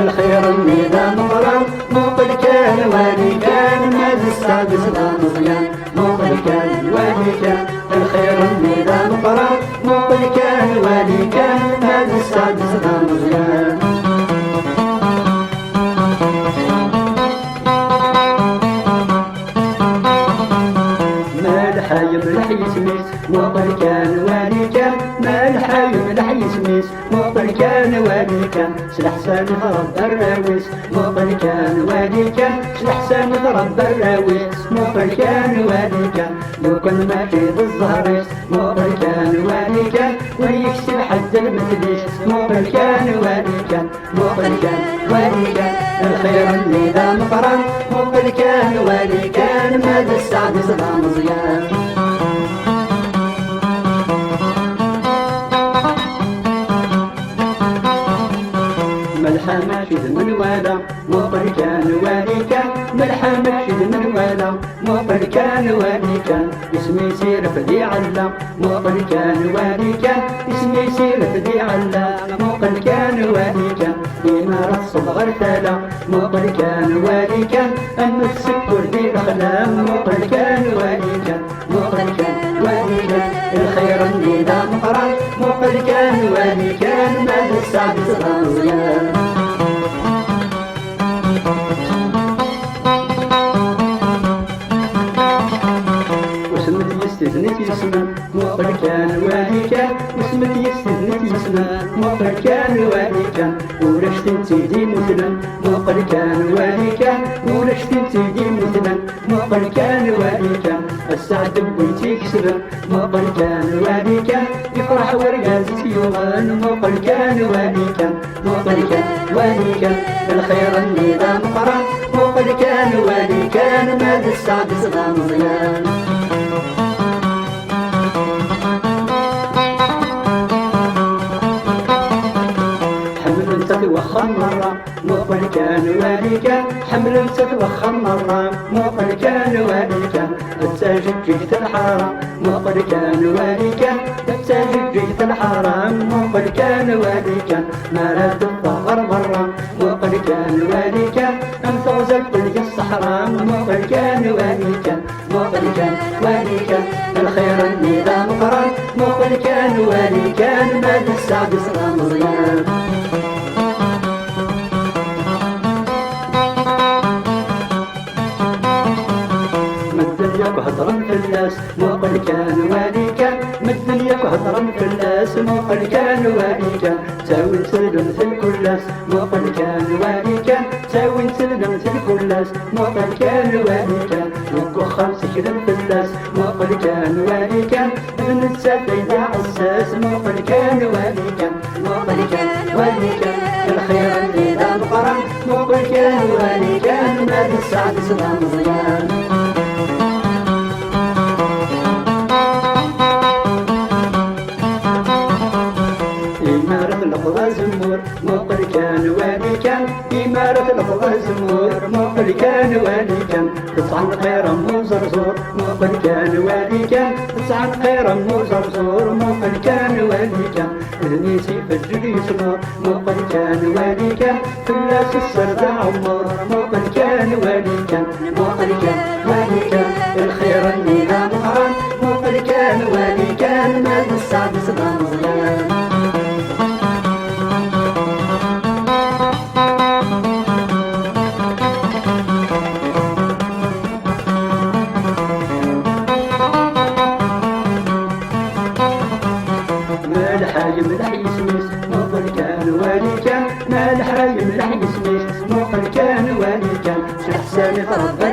الخير النظام قرار موقد كان وادي كان ما السعد صدام مزيان موقد كان وادي كان الخير النظام قرار موقد كان وادي كان ما السعد صدام مزيان ملح يسميس موقد كان وادي كان ملح يسميس موقد كان وادي كان سلاح سان ضرب الراويس موقد كان وادي كان سلاح سان ضرب الراويس موقد كان وادي كان لو كان ماشي بالزهريس موقد كان وادي كان ويكسب حتى المثليس موقد كان وادي كان موقد كان وادي كان الخير النظام قرار موقد كان وادي كان ماذا السعد صدام مزيان ملحة ماشد من ولا موقد كان وادي كان ملحة ماشد من ولا موقد كان وادي كان اسمي سير فدي علا موقد كان وادي كان اسمي سير فدي علا موقد كان وادي كان إمارة صبغ ارتلا موقد كان وادي كان أما السكر دي الأخلام موقد كان وادي كان موقد كان وادي كان الخير النظام قرار موقد كان وادي كان ماذا السعد صدام مزيان يستثنت يسمى موقد كان وادي كان اسمك يستثنت يسمى موقد كان وادي كان ورشت تيدي مثلا موقد كان وادي كان ورشت تيدي مثلا موقد كان وادي كان السعد بويتي كسبا موقد كان وادي كان يفرح ورقازي يوغان موقد كان وادي كان موقد كان وادي كان الخير النظام قرار موقد كان وادي كان ماذا السعد صدام مزيان وخر مرة موقد كان وادي كان حمل وخر مرة موقد كان وادي كان الساجد جيت الحرام موقد كان وادي كان الساجد جيت الحرام موقد كان وادي كان ما لا تظهر مرة موقد كان وادي كان أنت غزلت لي الصحراء موقد كان وادي كان موقد كان وادي كان الخير النظام قرار موقد كان وادي كان ماذا السعد صدام مزيان وهضرا في الناس موقد كان وادي كان مدنيا وهضرا في الناس موقد كان وادي كان تساوي نسلم مثل كلاس موقد كان وادي كان تساوي نسلم مثل كلاس موقد كان وادي كان وكو خمس كذب في الناس موقد كان وادي كان ابن السادة يدع الساس موقد كان وادي كان موقد كان وادي كان الخير النظام قرار موقد كان وادي كان ماذا السعد صدام مزيان زمور موقد كان وادي كان إمارة لفظ زمور موقد كان وادي كان تسعن خيرا مو زرزور موقد كان وادي كان تسعن خيرا مو زرزور موقد كان وادي كان النيسي فجر يسمر موقد كان وادي كان كلاس السرد عمر موقد كان وادي كان موقد كان وادي كان الخير النظام حرام موقد كان وادي كان ماذا السعد صدام مزيان ملح يسميس موقد كان وادي كان ملح يسميس موقد كان وادي كان شحسان فرب